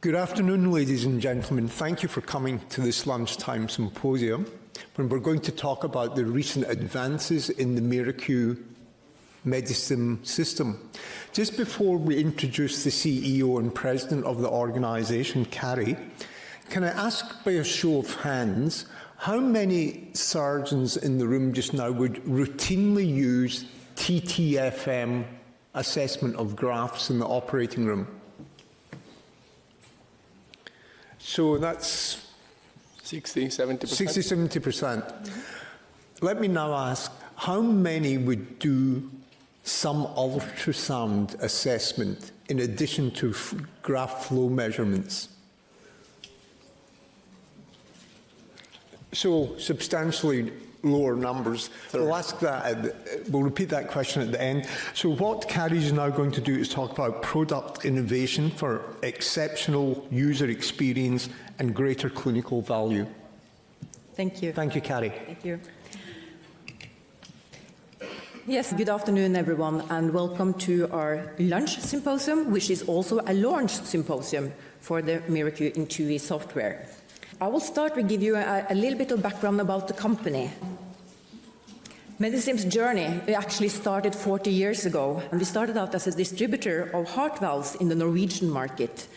Good afternoon, ladies and gentlemen. Thank you for coming to this lunchtime symposium, when we're going to talk about the recent advances in the MiraQ Medisim system. Just before we introduce the CEO and President of the organisation, Carrie, can I ask by a show of hands, how many surgeons in the room just now would routinely use TTFM assessment of grafts in the operating room? So that's 60, 70%. 60, 70%. Let me now ask, how many would do some ultrasound assessment in addition to graft flow measurements? So substantially lower numbers. We'll ask that, we'll repeat that question at the end. So what Carrie's now going to do is talk about product innovation for exceptional user experience and greater clinical value. Thank you. Thank you, Carrie. Thank you. Yes, good afternoon, everyone, and welcome to our lunch symposium, which is also a launch symposium for the MiraQ INTUI software. I will start with give you a little bit of background about the company. Medisim's journey actually started 40 years ago, and we started out as a distributor of heart valves in the Norwegian market.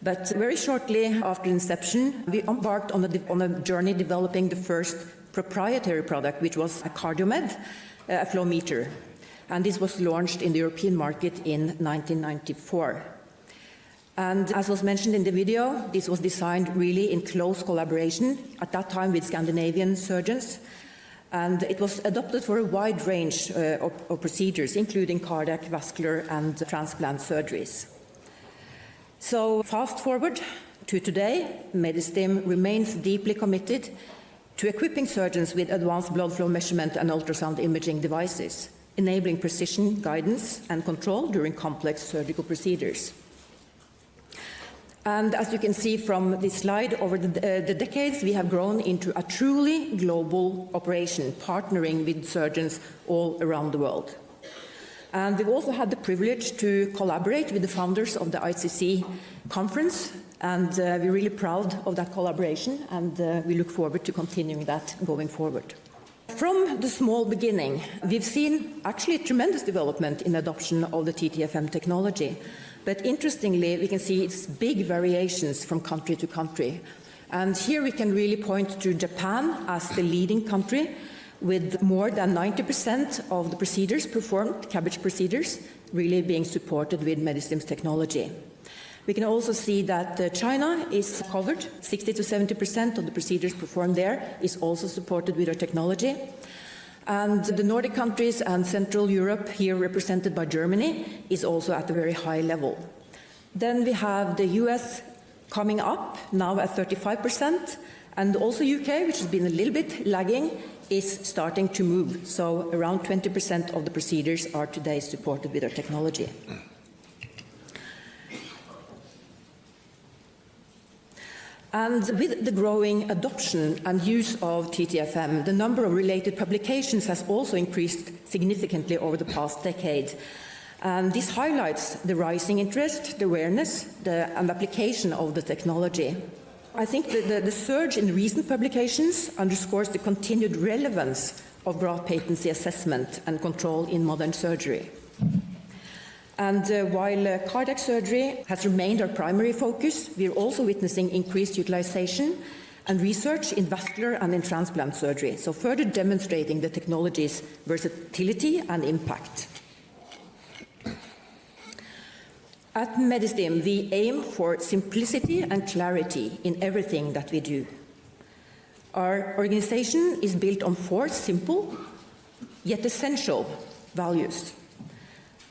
But very shortly after inception, we embarked on a journey developing the first proprietary product, which was a CardioMed, a flow meter. And this was launched in the European market in 1994. And as was mentioned in the video, this was designed really in close collaboration, at that time with Scandinavian surgeons. And it was adopted for a wide range of procedures, including cardiac, vascular, and transplant surgeries. So fast forward to today, Medisim remains deeply committed to equipping surgeons with advanced blood flow measurement and ultrasound imaging devices, enabling precision guidance and control during complex surgical procedures. And as you can see from this slide, over the decades, we have grown into a truly global operation, partnering with surgeons all around the world. And we've also had the privilege to collaborate with the founders of the ICC conference, and we're really proud of that collaboration, and we look forward to continuing that going forward. From the small beginning, we've seen actually tremendous development in adoption of the TTFM technology. But interestingly, we can see it's big variations from country to country. And here we can really point to Japan as the leading country, with more than 90% of the procedures performed, CABG procedures, really being supported with Medisim's technology. We can also see that China is covered. 60 to 70% of the procedures performed there is also supported with our technology. And the Nordic countries and Central Europe, here represented by Germany, is also at a very high level. Then we have the US coming up, now at 35%, and also UK, which has been a little bit lagging, is starting to move. So around 20% of the procedures are today supported with our technology. And with the growing adoption and use of TTFM, the number of related publications has also increased significantly over the past decade. And this highlights the rising interest, the awareness, and application of the technology. I think the surge in recent publications underscores the continued relevance of graft patency assessment and control in modern surgery. And while cardiac surgery has remained our primary focus, we are also witnessing increased utilization and research in vascular and in transplant surgery, so further demonstrating the technology's versatility and impact. At Medisim, we aim for simplicity and clarity in everything that we do. Our organization is built on 4 simple, yet essential values.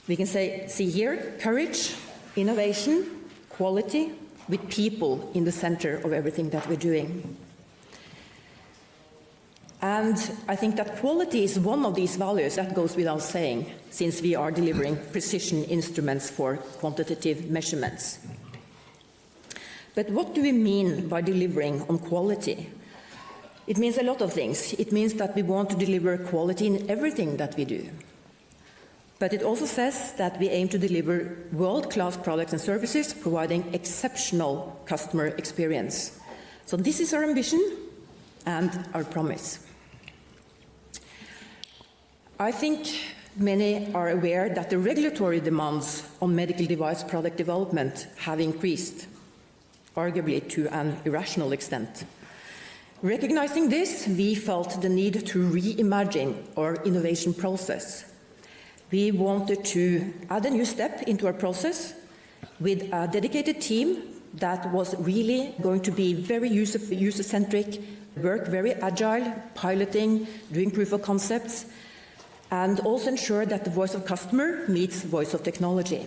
We can see here, courage, innovation, quality, with people in the center of everything that we're doing. And I think that quality is one of these values that goes without saying, since we are delivering precision instruments for quantitative measurements. But what do we mean by delivering on quality? It means a lot of things. It means that we want to deliver quality in everything that we do. But it also says that we aim to deliver world-class products and services, providing exceptional customer experience. So this is our ambition and our promise. I think many are aware that the regulatory demands on medical device product development have increased, arguably to an irrational extent. Recognizing this, we felt the need to reimagine our innovation process. We wanted to add a new step into our process with a dedicated team that was really going to be very user-centric, work very agile, piloting, doing proof of concepts, and also ensure that the voice of customer meets the voice of technology.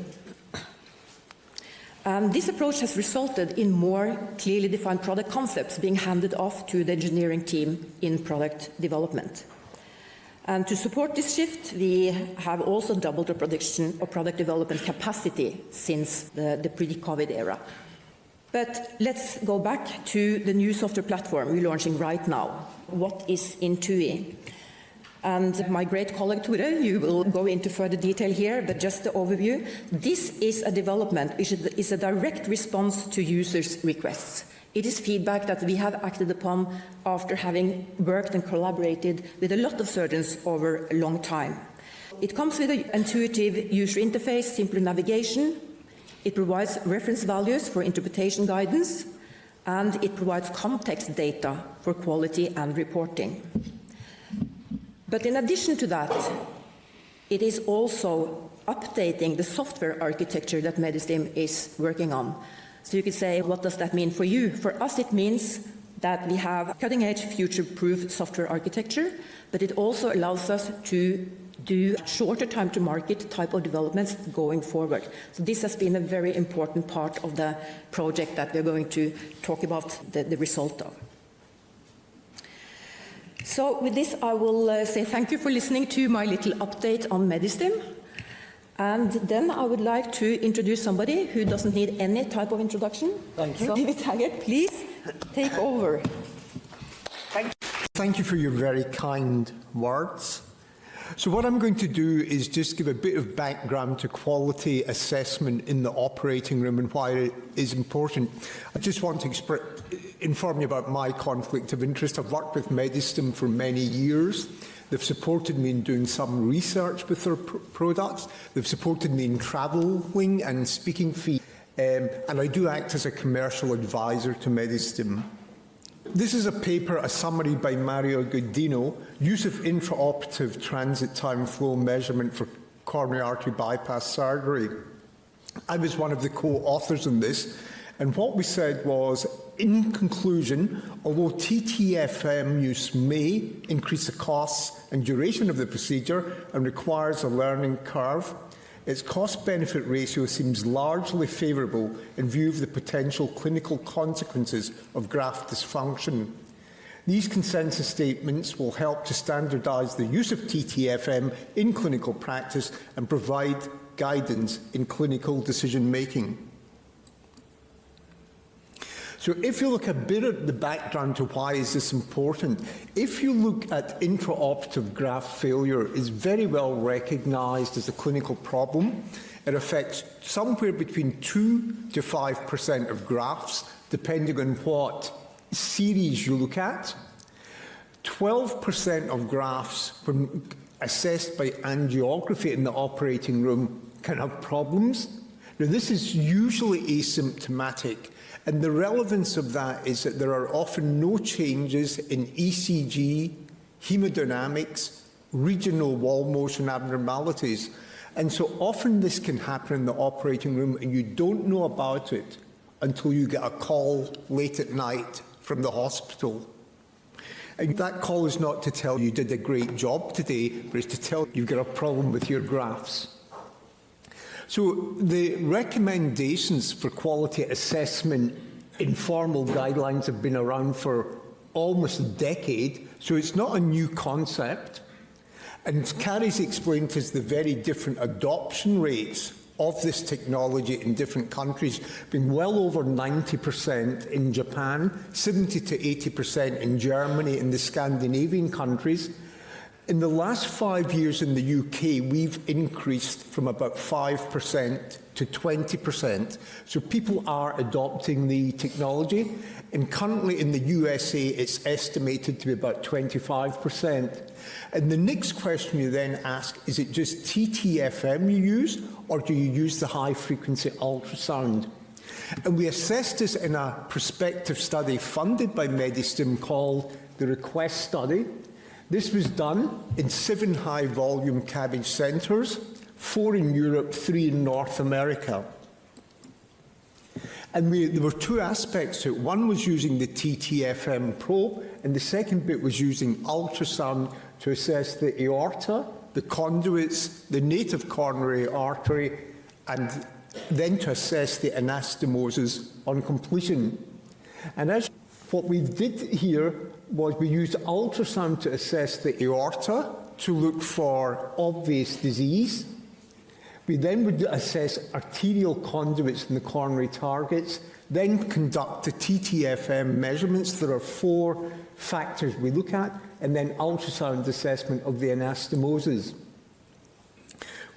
This approach has resulted in more clearly defined product concepts being handed off to the engineering team in product development. And to support this shift, we have also doubled the production of product development capacity since the pre-COVID era. But let's go back to the new software platform we're launching right now. What is INTUI? And my great colleague Tore, you will go into further detail here, but just the overview. This is a development which is a direct response to users' requests. It is feedback that we have acted upon after having worked and collaborated with a lot of surgeons over a long time. It comes with an intuitive user interface, simple navigation. It provides reference values for interpretation guidance, and it provides context data for quality and reporting. But in addition to that, it is also updating the software architecture that Medistim is working on. So you could say, what does that mean for you? For us, it means that we have cutting-edge, future-proof software architecture, but it also allows us to do shorter time-to-market type of developments going forward. So this has been a very important part of the project that we're going to talk about the result of. So with this, I will say thank you for listening to my little update on Medistim. And then I would like to introduce somebody who doesn't need any type of introduction. Thank you. So David Taggart, please take over. Thank you for your very kind words. So what I'm going to do is just give a bit of background to quality assessment in the operating room and why it is important. I just want to inform you about my conflict of interest. I've worked with Medistim for many years. They've supported me in doing some research with their products. They've supported me in travelling and speaking fees. And I do act as a commercial advisor to Medistim. This is a paper, a summary by Mario Godino, use of intraoperative transit time flow measurement for coronary artery bypass surgery. I was one of the co-authors in this, and what we said was, in conclusion, although TTFM use may increase the costs and duration of the procedure and requires a learning curve, its cost-benefit ratio seems largely favourable in view of the potential clinical consequences of graft dysfunction. These consensus statements will help to standardise the use of TTFM in clinical practice and provide guidance in clinical decision-making. So if you look a bit at the background to why is this important, if you look at intraoperative graft failure, it's very well recognised as a clinical problem. It affects somewhere between 2 to 5% of grafts, depending on what series you look at. 12% of grafts, when assessed by angiography in the operating room, can have problems. Now, this is usually asymptomatic. And the relevance of that is that there are often no changes in ECG, hemodynamics, regional wall motion abnormalities. And so often this can happen in the operating room and you don't know about it until you get a call late at night from the hospital. And that call is not to tell you did a great job today, but it's to tell you've got a problem with your grafts. So the recommendations for quality assessment informal guidelines have been around for almost a decade, so it's not a new concept. And Carrie's explained us the very different adoption rates of this technology in different countries, being well over 90% in Japan, 70 to 80% in Germany and the Scandinavian countries. In the last 5 years in the UK, we've increased from about 5% to 20%. So people are adopting the technology. And currently in the USA, it's estimated to be about 25%. And the next question you then ask, is it just TTFM you use, or do you use the high-frequency ultrasound? And we assessed this in a prospective study funded by Medistim called the Request Study. This was done in 7 high-volume CABG centres, 4 in Europe, 3 in North America. And there were 2 aspects to it. One was using the TTFM probe, and the second bit was using ultrasound to assess the aorta, the conduits, the native coronary artery, and then to assess the anastomosis on completion. And what we did here was we used ultrasound to assess the aorta to look for obvious disease. We then would assess arterial conduits in the coronary targets, then conduct the TTFM measurements. There are 4 factors we look at, and then ultrasound assessment of the anastomosis.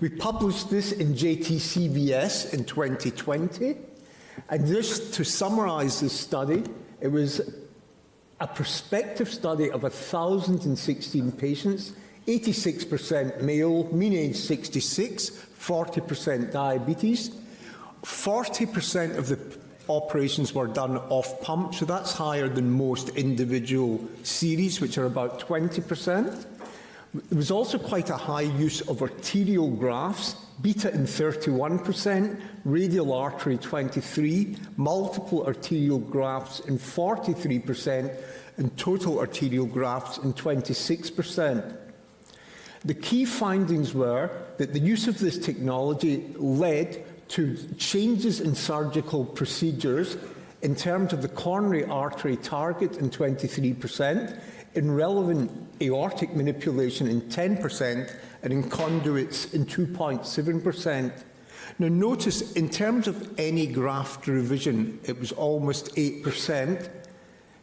We published this in JTCVS in 2020, and just to summarise this study, it was a prospective study of 1,016 patients, 86% male, mean age 66, 40% diabetes. 40% of the operations were done off pump, so that's higher than most individual series, which are about 20%. There was also quite a high use of arterial grafts, beta in 31%, radial artery 23%, multiple arterial grafts in 43%, and total arterial grafts in 26%. The key findings were that the use of this technology led to changes in surgical procedures in terms of the coronary artery target in 23%, in relevant aortic manipulation in 10%, and in conduits in 2.7%. Now notice, in terms of any graft revision, it was almost 8%.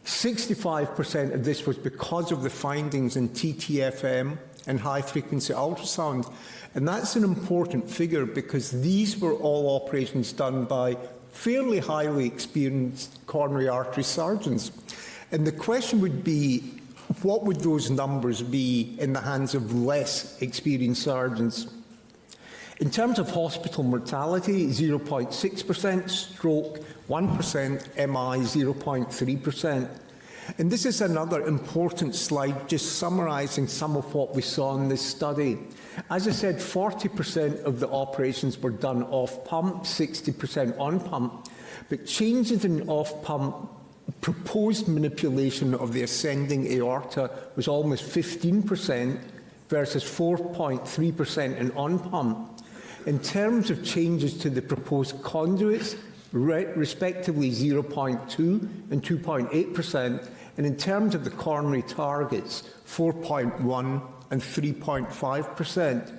65% of this was because of the findings in TTFM and high-frequency ultrasound. And that's an important figure because these were all operations done by fairly highly experienced coronary artery surgeons. And the question would be, what would those numbers be in the hands of less experienced surgeons? In terms of hospital mortality, 0.6%, stroke 1%, MI 0.3%. And this is another important slide just summarising some of what we saw in this study. As I said, 40% of the operations were done off-pump, 60% on-pump, but changes in off-pump proposed manipulation of the ascending aorta was almost 15% versus 4.3% in on-pump. In terms of changes to the proposed conduits, respectively 0.2 and 2.8%, and in terms of the coronary targets, 4.1 and 3.5%.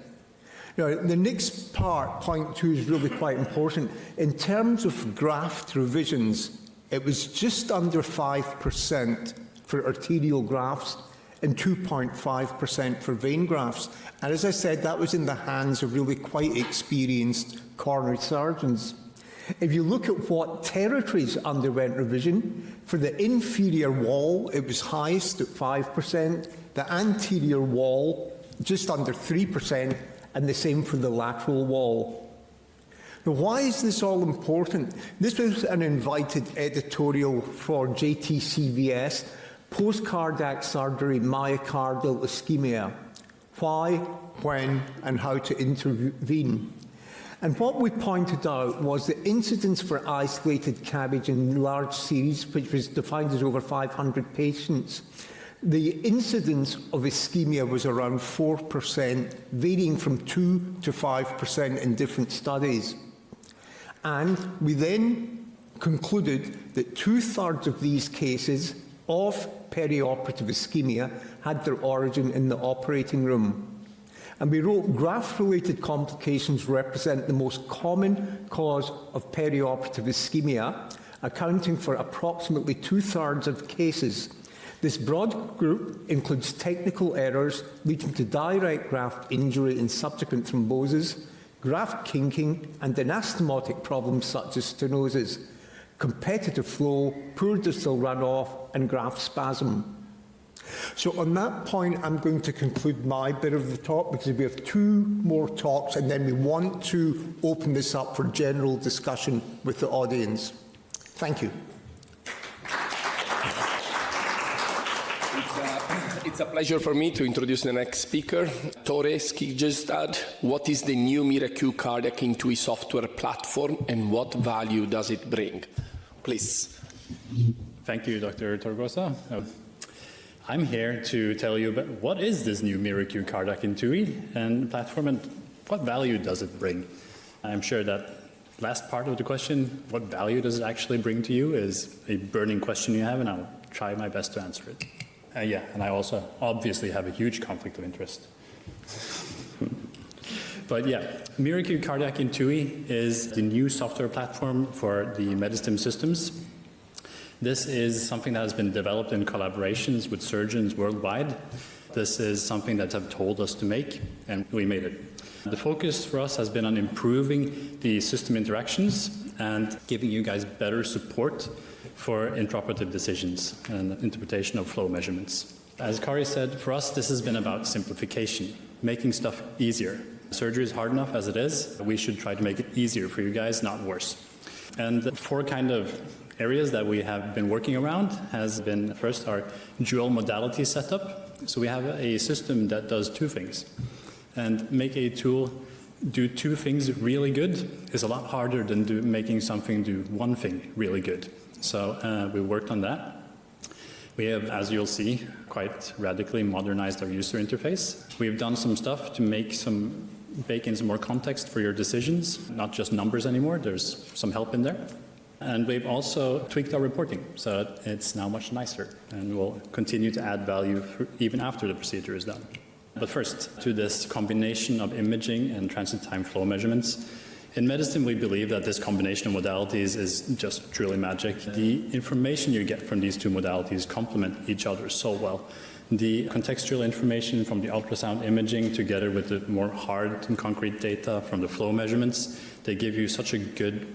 Now, the next part, point 2, is really quite important. In terms of graft revisions, it was just under 5% for arterial grafts and 2.5% for vein grafts. And as I said, that was in the hands of really quite experienced coronary surgeons. If you look at what territories underwent revision, for the inferior wall, it was highest at 5%, the anterior wall, just under 3%, and the same for the lateral wall. Now, why is this all important? This was an invited editorial for JTCVS, post-cardiac surgery myocardial ischemia. Why, when, and how to intervene. And what we pointed out was the incidence for isolated CABG in large series, which was defined as over 500 patients. The incidence of ischemia was around 4%, varying from 2 to 5% in different studies. And we then concluded that 2/3 of these cases of perioperative ischemia had their origin in the operating room. And we wrote, graft-related complications represent the most common cause of perioperative ischemia, accounting for approximately 2/3 of cases. This broad group includes technical errors leading to direct graft injury and subsequent thrombosis, graft kinking, and anastomotic problems such as stenosis, competitive flow, poor distal runoff, and graft spasm. So on that point, I'm going to conclude my bit of the talk because we have 2 more talks and then we want to open this up for general discussion with the audience. Thank you. It's a pleasure for me to introduce the next speaker, Tore Skigestad. What is the new MiraQ cardiac INTUI software platform and what value does it bring? Please. Thank you, Dr. Torgosa. I'm here to tell you about what is this new MiraQ cardiac INTUI and platform and what value does it bring. I'm sure that last part of the question, what value does it actually bring to you, is a burning question you have, and I'll try my best to answer it. Yeah, and I also obviously have a huge conflict of interest. But yeah, MiraQ Cardiac INTUI is the new software platform for the Medistim systems. This is something that has been developed in collaborations with surgeons worldwide. This is something that have told us to make, and we made it. The focus for us has been on improving the system interactions and giving you guys better support for intraoperative decisions and interpretation of flow measurements. As Kari said, for us this has been about simplification, making stuff easier. Surgery is hard enough as it is. We should try to make it easier for you guys, not worse. And the 4 kind of areas that we have been working around has been, first, our dual modality setup. So we have a system that does 2 things. And make a tool do 2 things really good is a lot harder than making something do 1 thing really good. So we worked on that. We have, as you'll see, quite radically modernized our user interface. We've done some stuff to bake in some more context for your decisions, not just numbers anymore. There's some help in there. And we've also tweaked our reporting so that it's now much nicer, and we'll continue to add value even after the procedure is done. But first, to this combination of imaging and transit time flow measurements. In medicine, we believe that this combination of modalities is just truly magic. The information you get from these 2 modalities complement each other so well. The contextual information from the ultrasound imaging together with the more hard and concrete data from the flow measurements, they give you such a good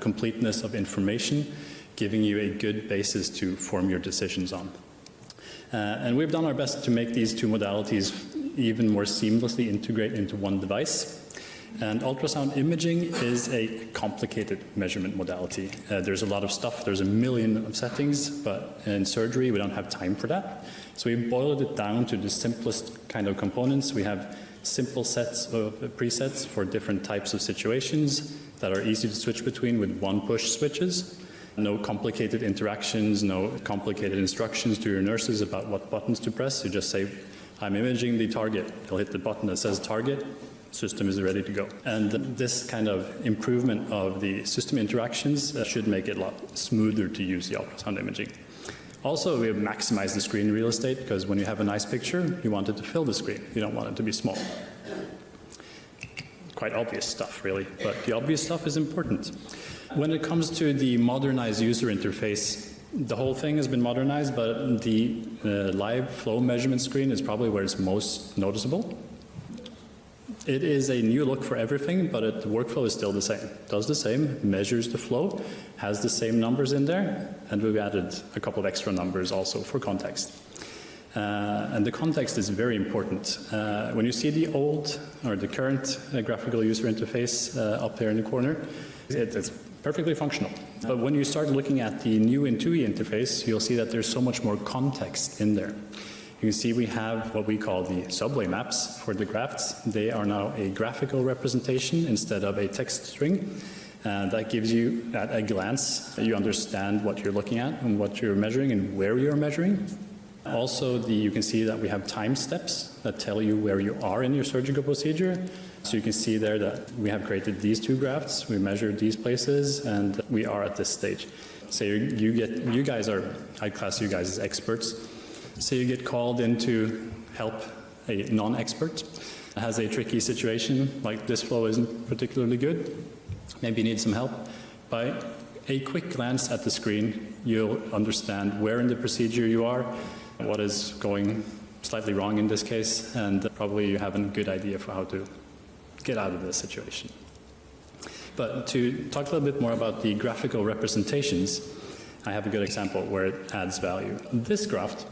completeness of information, giving you a good basis to form your decisions on. And we've done our best to make these 2 modalities even more seamlessly integrate into one device. And ultrasound imaging is a complicated measurement modality. There's a lot of stuff, there's a million of settings, but in surgery we don't have time for that. So we boiled it down to the simplest kind of components. We have simple sets of presets for different types of situations that are easy to switch between with 1 push switches. No complicated interactions, no complicated instructions to your nurses about what buttons to press. You just say, I'm imaging the target. They'll hit the button that says target. System is ready to go. And this kind of improvement of the system interactions should make it a lot smoother to use the ultrasound imaging. Also, we have maximized the screen real estate because when you have a nice picture, you want it to fill the screen. You don't want it to be small. Quite obvious stuff, really, but the obvious stuff is important. When it comes to the modernized user interface, the whole thing has been modernized, but the live flow measurement screen is probably where it's most noticeable. It is a new look for everything, but the workflow is still the same. It does the same, measures the flow, has the same numbers in there, and we've added a couple of extra numbers also for context. And the context is very important. When you see the old or the current graphical user interface up there in the corner, it's perfectly functional. But when you start looking at the new INTUI interface, you'll see that there's so much more context in there. You can see we have what we call the subway maps for the grafts. They are now a graphical representation instead of a text string. That gives you, at a glance, you understand what you're looking at and what you're measuring and where you're measuring. Also, you can see that we have time steps that tell you where you are in your surgical procedure. So you can see there that we have created these 2 grafts, we measured these places, and we are at this stage. So you guys are, I class you guys as experts. So you get called in to help a non-expert that has a tricky situation, like this flow isn't particularly good, maybe you need some help. By a quick glance at the screen, you'll understand where in the procedure you are, what is going slightly wrong in this case, and probably you have a good idea for how to get out of this situation. But to talk a little bit more about the graphical representations, I have a good example where it adds value. This graph,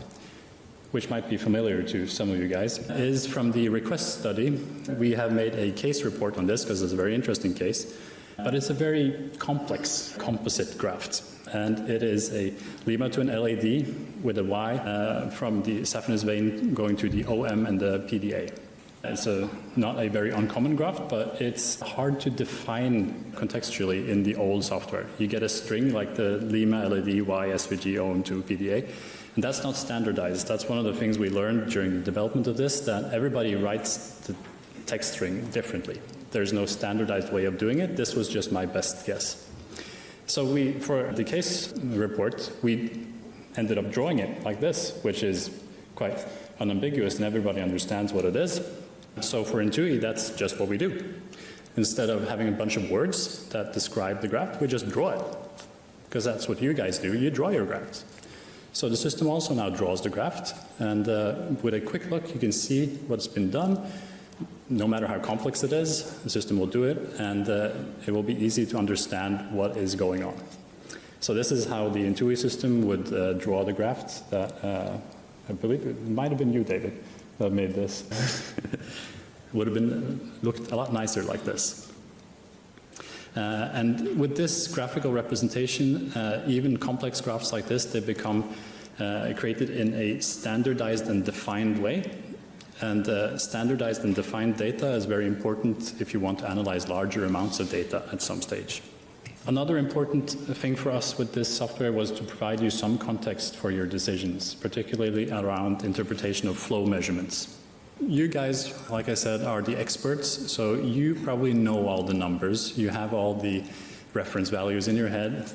which might be familiar to some of you guys, is from the request study. We have made a case report on this because it's a very interesting case, but it's a very complex composite graph. And it is a lima to an LAD with a Y from the saphenous vein going to the OM and the PDA. It's not a very uncommon graph, but it's hard to define contextually in the old software. You get a string like the lima, LAD, Y, SVG, OM to PDA, and that's not standardized. That's one of the things we learned during the development of this, that everybody writes the text string differently. There's no standardized way of doing it. This was just my best guess. So for the case report, we ended up drawing it like this, which is quite unambiguous and everybody understands what it is. So for INTUI, that's just what we do. Instead of having a bunch of words that describe the graph, we just draw it. Because that's what you guys do, you draw your graphs. So the system also now draws the graph, and with a quick look, you can see what's been done. No matter how complex it is, the system will do it, and it will be easy to understand what is going on. So this is how the INTUI system would draw the graph that I believe it might have been you, David, that made this. Would have looked a lot nicer like this. And with this graphical representation, even complex graphs like this, they become created in a standardized and defined way. And standardized and defined data is very important if you want to analyze larger amounts of data at some stage. Another important thing for us with this software was to provide you some context for your decisions, particularly around interpretation of flow measurements. You guys, like I said, are the experts, so you probably know all the numbers. You have all the reference values in your head.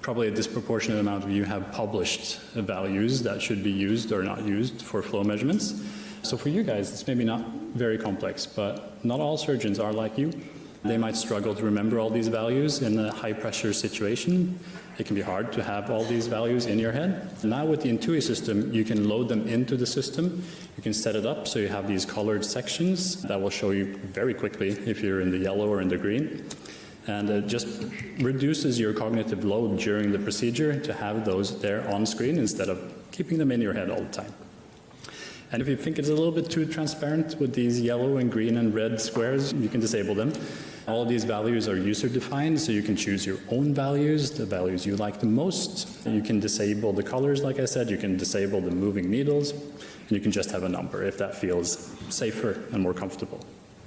Probably a disproportionate amount of you have published values that should be used or not used for flow measurements. So for you guys, it's maybe not very complex, but not all surgeons are like you. They might struggle to remember all these values in a high-pressure situation. It can be hard to have all these values in your head. Now with the INTUI system, you can load them into the system. You can set it up so you have these colored sections that will show you very quickly if you're in the yellow or in the green. And it just reduces your cognitive load during the procedure to have those there on screen instead of keeping them in your head all the time. And if you think it's a little bit too transparent with these yellow and green and red squares, you can disable them. All of these values are user-defined, so you can choose your own values, the values you like the most. You can disable the colors, like I said. You can disable the moving needles. And you can just have a number if that feels safer and more comfortable.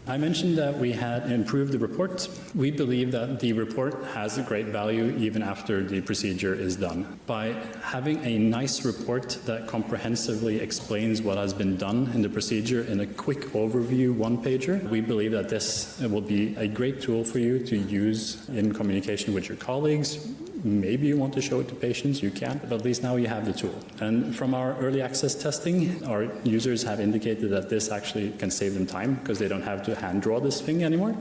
I mentioned that we had improved the report. We believe that the report has a great value even after the procedure is done. By having a nice report that comprehensively explains what has been done in the procedure in a quick overview one-pager, we believe that this will be a great tool for you to use in communication with your colleagues. Maybe you want to show it to patients, you can, but at least now you have the tool. And from our early access testing, our users have indicated that this actually can save them time because they don't have to hand draw this thing anymore.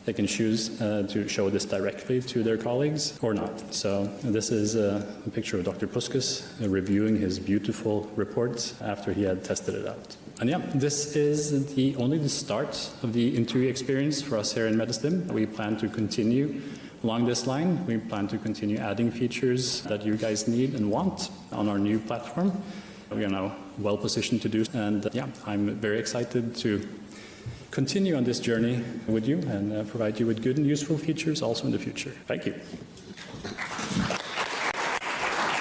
They can choose to show this directly to their colleagues or not. So this is a picture of Dr. Puskas reviewing his beautiful report after he had tested it out. And yeah, this is only the start of the INTUI experience for us here in Medistim. We plan to continue along this line. We plan to continue adding features that you guys need and want on our new platform. We are now well positioned to do, and yeah, I'm very excited to continue on this journey with you and provide you with good and useful features also in the future. Thank you.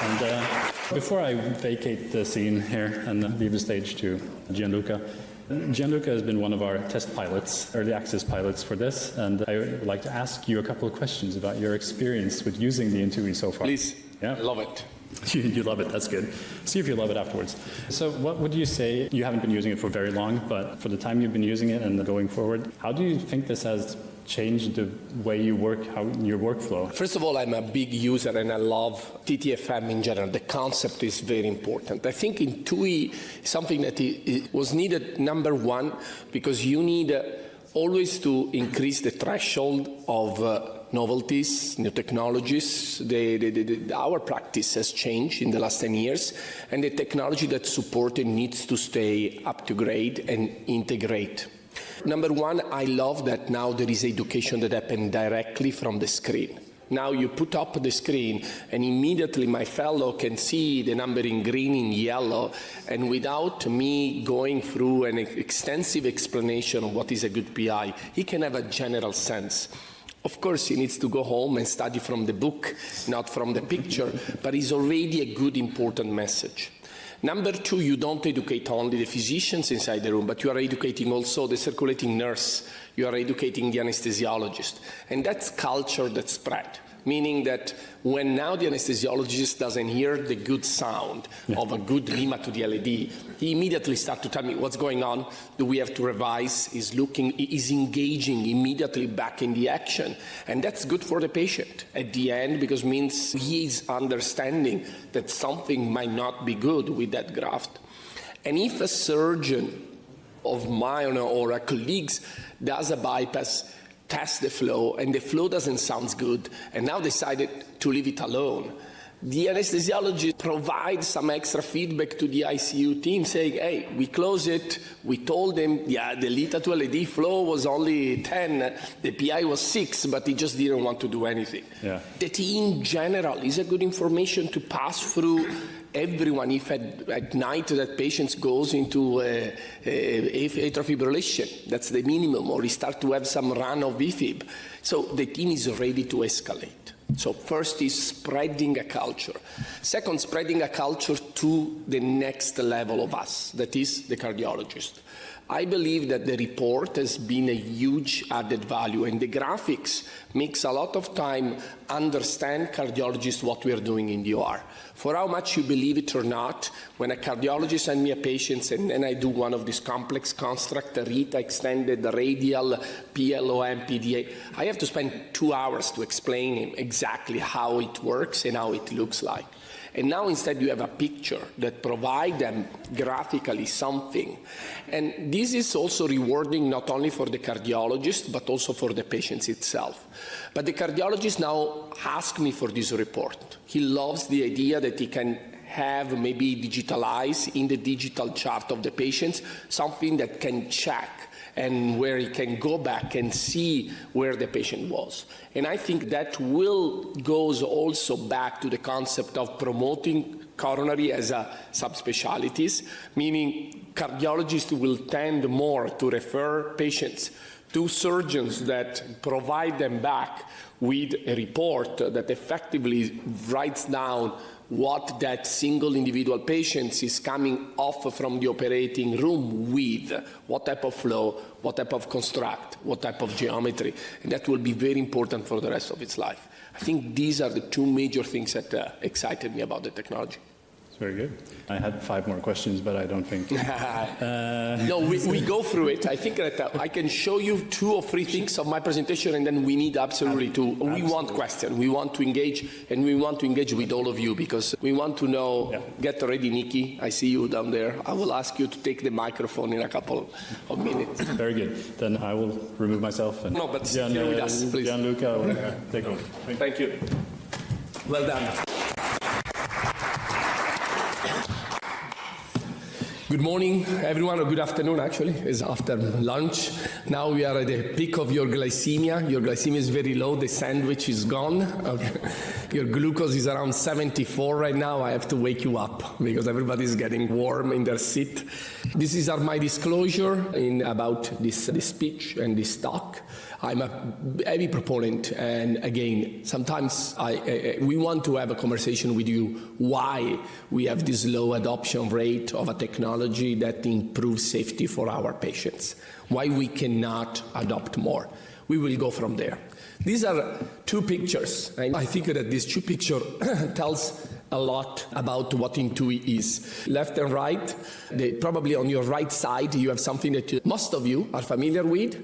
And before I vacate the scene here and leave the stage to Gianluca, Gianluca has been one of our test pilots, early access pilots for this, and I would like to ask you a couple of questions about your experience with using the INTUI so far. Please. Yeah? I love it. You love it, that's good. See if you love it afterwards. So what would you say, you haven't been using it for very long, but for the time you've been using it and going forward, how do you think this has changed the way you work, your workflow? First of all, I'm a big user and I love TTFM in general. The concept is very important. I think INTUI is something that it was needed, number one, because you need always to increase the threshold of novelties, new technologies. Our practice has changed in the last 10 years, and the technology that supports it needs to stay up to grade and integrate. Number one, I love that now there is education that happens directly from the screen. Now you put up the screen and immediately my fellow can see the number in green, in yellow, and without me going through an extensive explanation of what is a good PI, he can have a general sense. Of course, he needs to go home and study from the book, not from the picture, but it's already a good, important message. Number two, you don't educate only the physicians inside the room, but you are educating also the circulating nurse. You are educating the anesthesiologist. And that's culture that spread, meaning that when now the anesthesiologist doesn't hear the good sound of a good lima to the LED, he immediately starts to tell me what's going on, do we have to revise, is engaging immediately back in the action. And that's good for the patient at the end, because it means he is understanding that something might not be good with that graft. And if a surgeon of mine or a colleagues does a bypass, test the flow, and the flow doesn't sound good, and now decided to leave it alone, the anesthesiologist provides some extra feedback to the ICU team saying, hey, we close it, we told him, yeah, the Lita to LED flow was only 10, the PI was 6, but he just didn't want to do anything. Yeah. That in general is a good information to pass through everyone. If at night that patient goes into atrial fibrillation, that's the minimum, or he starts to have some run of VFib. So the team is ready to escalate. So first is spreading a culture. Second, spreading a culture to the next level of us, that is the cardiologist. I believe that the report has been a huge added value, and the graphics makes a lot of time understand cardiologists what we are doing in the OR. For how much you believe it or not, when a cardiologist sends me a patient and then I do one of these complex construct, Rita extended, radial, PLOM, PDA, I have to spend 2 hours to explain him exactly how it works and how it looks like. And now instead you have a picture that provides them graphically something. And this is also rewarding not only for the cardiologist, but also for the patients itself. But the cardiologist now asks me for this report. He loves the idea that he can have maybe digitalized in the digital chart of the patients, something that can check and where he can go back and see where the patient was. And I think that goes also back to the concept of promoting coronary as a subspecialties, meaning cardiologists will tend more to refer patients to surgeons that provide them back with a report that effectively writes down what that single individual patient is coming off from the operating room with, what type of flow, what type of construct, what type of geometry, and that will be very important for the rest of its life. I think these are the two major things that excited me about the technology. Very good. I had 5 more questions, but I don't think... No, we go through it. I think that I can show you 2 or 3 things of my presentation, and then we need absolutely to... We want questions. We want to engage, and we want to engage with all of you, because we want to know... Yeah. Get ready, Nikki. I see you down there. I will ask you to take the microphone in a couple of minutes. Very good. Then I will remove myself. And no, but stay with us, please. Gianluca will take over. Thank you. Well done. Good morning, everyone, or good afternoon, actually. It's after lunch. Now we are at the peak of your glycemia. Your glycemia is very low. The sandwich is gone. Your glucose is around 74 right now. I have to wake you up because everybody's getting warm in their seat. This is my disclosure about this speech and this talk. I'm a heavy proponent, and again, sometimes we want to have a conversation with you why we have this low adoption rate of a technology that improves safety for our patients, why we cannot adopt more. We will go from there. These are 2 pictures, and I think that these 2 pictures tells a lot about what INTUI is. Left and right, probably on your right side, you have something that most of you are familiar with.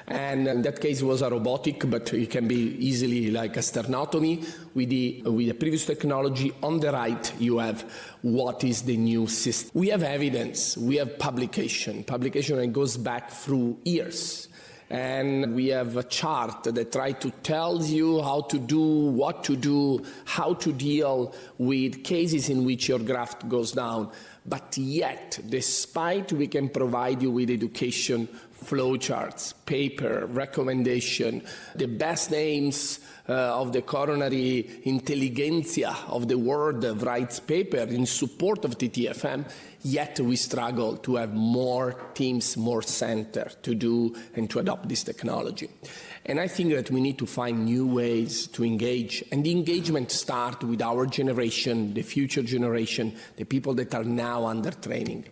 And in that case, it was a robotic, but it can be easily like a sternotomy with the previous technology. On the right, you have what is the new system. We have evidence, we have publication that goes back through years. and we have a chart that tries to tell you how to do, what to do, how to deal with cases in which your graft goes down. But yet, despite we can provide you with education, flowcharts, paper, recommendation, the best names of the coronary intelligentsia of the world writes paper in support of TTFM, yet we struggle to have more teams, more center to do and to adopt this technology. And I think that we need to find new ways to engage. And the engagement starts with our generation, the future generation, the people that are now under training.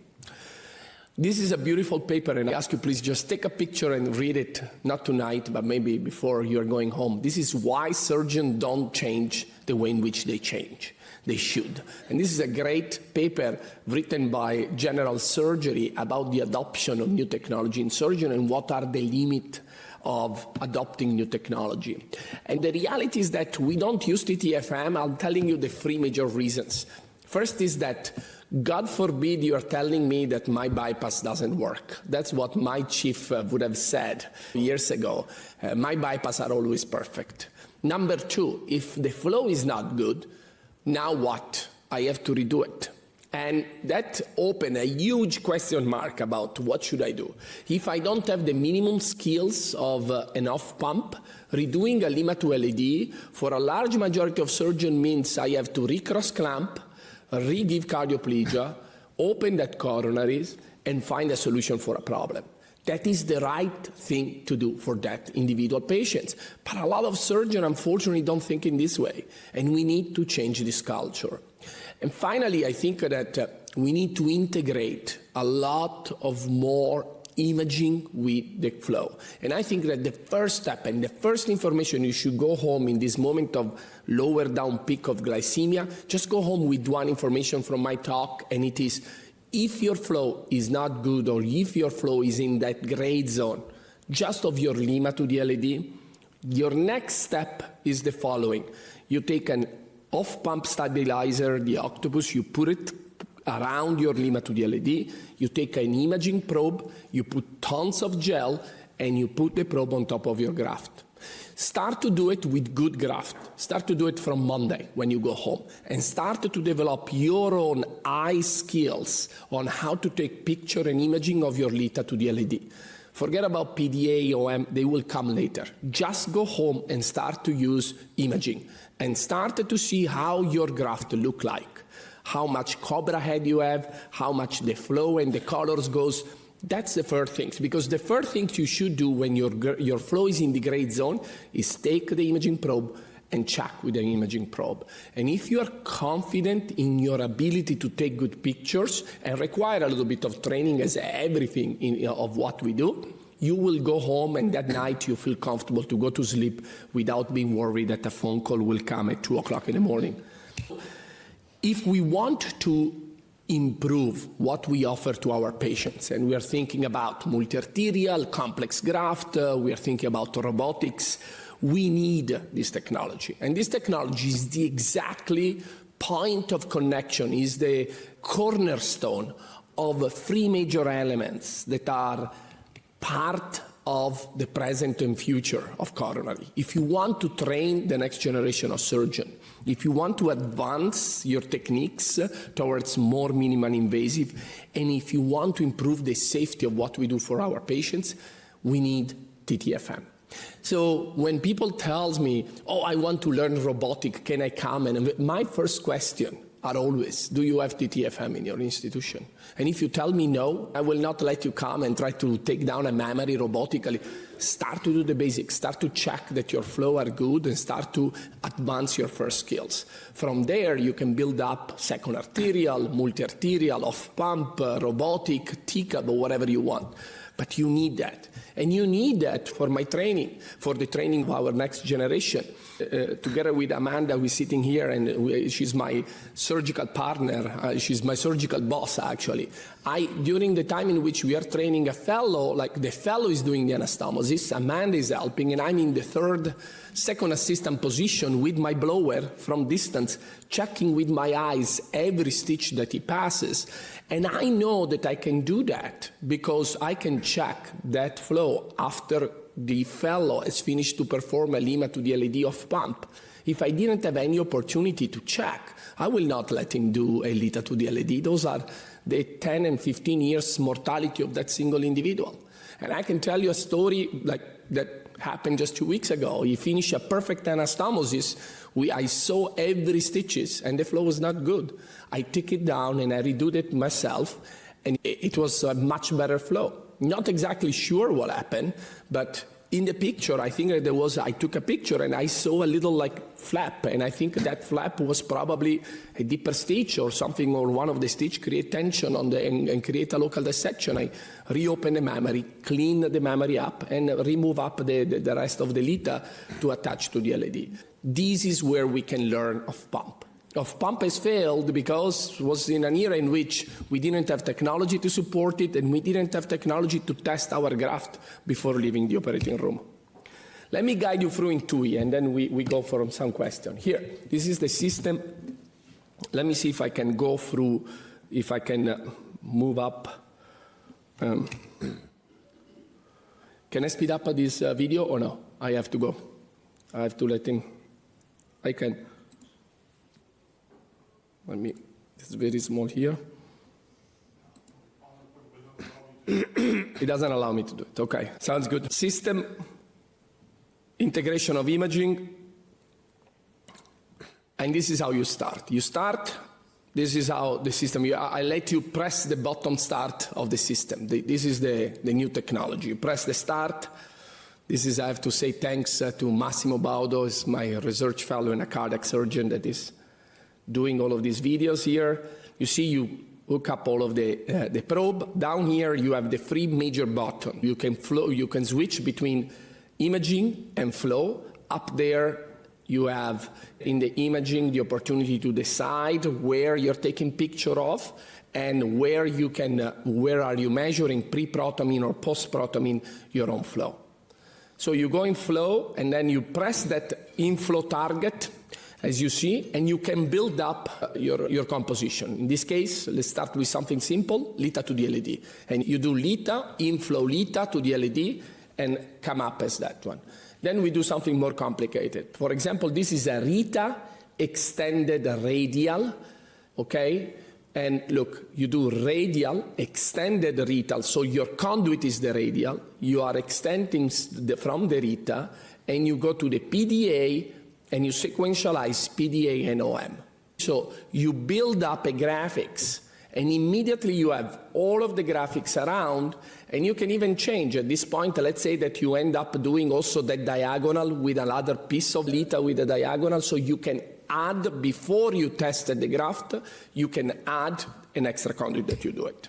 This is a beautiful paper, and I ask you please just take a picture and read it, not tonight, but maybe before you're going home. This is why surgeons don't change the way in which they change. They should. And this is a great paper written by General Surgery about the adoption of new technology in surgery and what are the limits of adopting new technology. And the reality is that we don't use TTFM. I'm telling you the three major reasons. First is that, God forbid you are telling me that my bypass doesn't work. That's what my chief would have said years ago. My bypass are always perfect. Number two, if the flow is not good, now what? I have to redo it. And that opened a huge question mark about what should I do. If I don't have the minimum skills of an off pump, redoing a Lima to LED for a large majority of surgeons means I have to recross clamp, re-give cardioplegia, open that coronaries, and find a solution for a problem. That is the right thing to do for that individual patient. But a lot of surgeons, unfortunately, don't think in this way, and we need to change this culture. And finally, I think that we need to integrate a lot of more imaging with the flow. And I think that the first step and the first information you should go home in this moment of lower down peak of glycemia, just go home with one information from my talk, and it is, if your flow is not good or if your flow is in that gray zone, just of your Lima to the LED, your next step is the following. You take an off-pump stabilizer, the Octopus, you put it around your Lima to the LED, you take an imaging probe, you put tons of gel, and you put the probe on top of your graft. Start to do it with good graft. Start to do it from Monday when you go home, and start to develop your own eye skills on how to take picture and imaging of your Lita to the LED. Forget about PDA, OM, they will come later. Just go home and start to use imaging and start to see how your graft look like, how much cobra head you have, how much the flow and the colors goes. That's the first thing, because the first thing you should do when your flow is in the gray zone is take the imaging probe and check with the imaging probe. And if you are confident in your ability to take good pictures and require a little bit of training as everything of what we do, you will go home and that night you feel comfortable to go to sleep without being worried that a phone call will come at 2 o'clock in the morning. If we want to improve what we offer to our patients, and we are thinking about multi-arterial, complex graft, we are thinking about robotics, we need this technology. And this technology is the exactly point of connection, is the cornerstone of three major elements that are part of the present and future of coronary. If you want to train the next generation of surgeons, if you want to advance your techniques towards more minimal invasive, and if you want to improve the safety of what we do for our patients, we need TTFM. So when people tell me, oh, I want to learn robotic, can I come? And my first question are always, do you have TTFM in your institution? And if you tell me no, I will not let you come and try to take down a mammary robotically. Start to do the basics. Start to check that your flow are good and start to advance your first skills. From there, you can build up second arterial, multi-arterial, off-pump, robotic, TCAB, or whatever you want. But you need that. And you need that for my training, for the training of our next generation. Together with Amanda, who is sitting here, and she's my surgical partner. She's my surgical boss, actually. During the time in which we are training a fellow, like the fellow is doing the anastomosis, Amanda is helping, and I'm in the second assistant position with my blower from distance, checking with my eyes every stitch that he passes. And I know that I can do that because I can check that flow after the fellow has finished to perform a Lima to the LED off pump, if I didn't have any opportunity to check, I will not let him do a Lita to the LED. Those are the 10 and 15 years mortality of that single individual. And I can tell you a story like that happened just 2 weeks ago. He finished a perfect anastomosis. I saw every stitches, and the flow was not good. I took it down and I redoed it myself, and it was a much better flow. Not exactly sure what happened, but in the picture, I think that I took a picture and I saw a little like flap, and I think that flap was probably a deeper stitch or something, or one of the stitch create tension on and create a local dissection. I reopen the mammary, clean the mammary up, and remove up the rest of the Lita to attach to the LED. This is where we can learn of pump. Of pump has failed because it was in an era in which we didn't have technology to support it, and we didn't have technology to test our graft before leaving the operating room. Let me guide you through INTUI, and then we go for some question. Here, this is the system. Let me see if I can go through, if I can move up. Can I speed up this video or no? I have to go. I have to let him. I can. It's very small here. It doesn't allow me to do it. Okay, sounds good. System, integration of imaging, and this is how you start. This is how the system, I let you press the button start of the system. This is the new technology. You press the start. This is, I have to say thanks to Massimo Baudo, is my research fellow and a cardiac surgeon that is doing all of these videos here. You see, you hook up all of the probe. Down here, you have the three major buttons. You can switch between imaging and flow. Up there, you have in the imaging the opportunity to decide where you're taking picture of and where are you measuring pre-protamine or post-protamine your own flow. So you go in flow, and then you press that inflow target, as you see, and you can build up your composition. In this case, let's start with something simple, Lita to the LED. And you do Lita, inflow Lita to the LED, and come up as that one. Then we do something more complicated. For example, this is a Rita extended radial, okay? And look, you do radial, extended Rita, so your conduit is the radial. You are extending from the Rita, and you go to the PDA, and you sequentialize PDA and OM. So you build up a graphics, and immediately you have all of the graphics around, and you can even change. At this point, let's say that you end up doing also that diagonal with another piece of Lita with a diagonal, so you can add, before you tested the graft, you can add an extra conduit that you do it.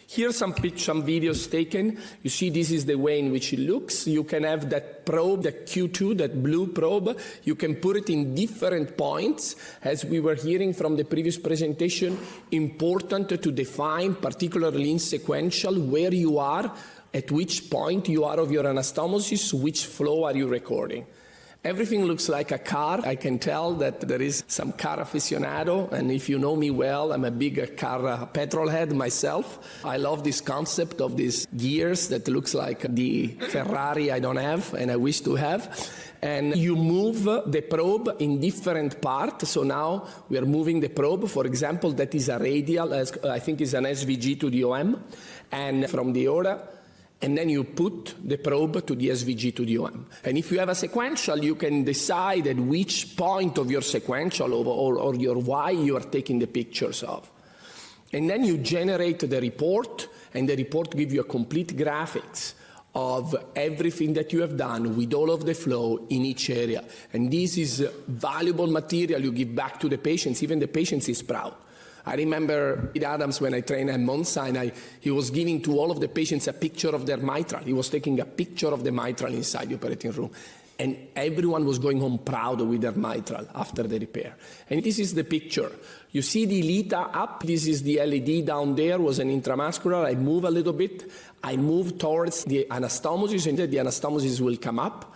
Here's some videos taken. You see, this is the way in which it looks. You can have that probe, the Q2, that blue probe. You can put it in different points. As we were hearing from the previous presentation, important to define, particularly in sequential, where you are, at which point you are of your anastomosis, which flow are you recording. Everything looks like a car. I can tell that there is some car aficionado, and if you know me well, I'm a big car petrol head myself. I love this concept of these gears that looks like the Ferrari I don't have and I wish to have. And you move the probe in different parts. So now we are moving the probe. For example, that is a radial, I think is an SVG to the OM, and from the aorta. And then you put the probe to the SVG to the OM. And if you have a sequential, you can decide at which point of your sequential or your Y you are taking the pictures of. And then you generate the report, and the report gives you a complete graphics of everything that you have done with all of the flow in each area. And this is valuable material you give back to the patients. Even the patient is proud. I remember with Adams when I trained at Monza, and he was giving to all of the patients a picture of their mitral. He was taking a picture of the mitral inside the operating room. And everyone was going home proud with their mitral after the repair. And this is the picture. You see the Lita up. This is the LED down there, was an intramuscular. I move a little bit. I move towards the anastomosis, and then the anastomosis will come up.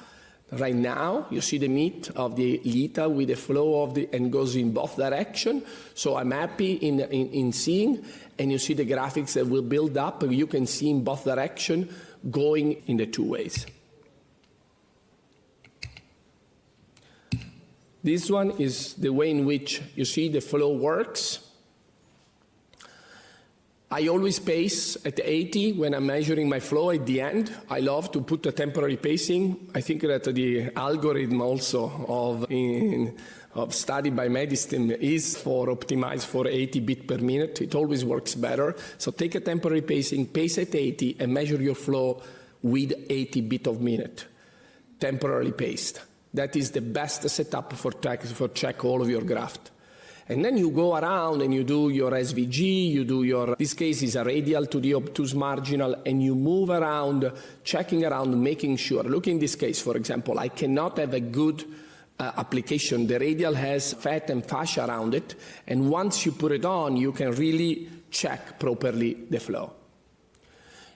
Right now, you see the meat of the Lita with the flow of and goes in both directions. So I'm happy in seeing, and you see the graphics that will build up. You can see in both directions going in the two ways. This one is the way in which you see the flow works. I always pace at 80 when I'm measuring my flow at the end. I love to put a temporary pacing. I think that the algorithm also of study by Medistim is for optimized for 80 bits per minute. It always works better. So take a temporary pacing, pace at 80, and measure your flow with 80 bits of minute, temporarily paced. That is the best setup for check all of your graft. And then you go around and you do your SVG, you do your, this case is a radial to the obtuse marginal, and you move around, checking around, making sure. Look in this case, for example, I cannot have a good application. The radial has fat and fascia around it, and once you put it on, you can really check properly the flow.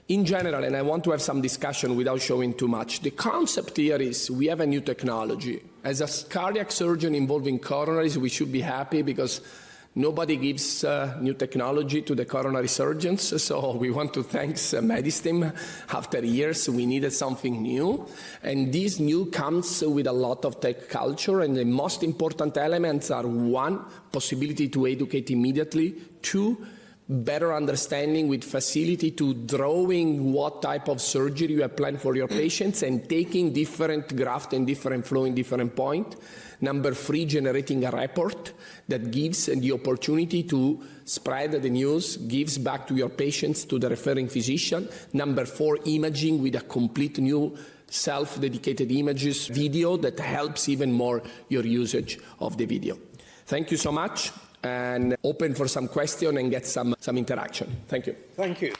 In general, and I want to have some discussion without showing too much, the concept here is we have a new technology. As a cardiac surgeon involving coronaries, we should be happy because nobody gives new technology to the coronary surgeons. So we want to thank Medistim. After years, we needed something new. And this new comes with a lot of tech culture. And the most important elements are, one, possibility to educate immediately. Two, better understanding with facility to drawing what type of surgery you have planned for your patients and taking different graft and different flow in different point. Number three, generating a report that gives the opportunity to spread the news, gives back to your patients, to the referring physician. Number four, imaging with a complete new self-dedicated images video that helps even more your usage of the video. Thank you so much. And open for some question and get some interaction. Thank you. Thank you.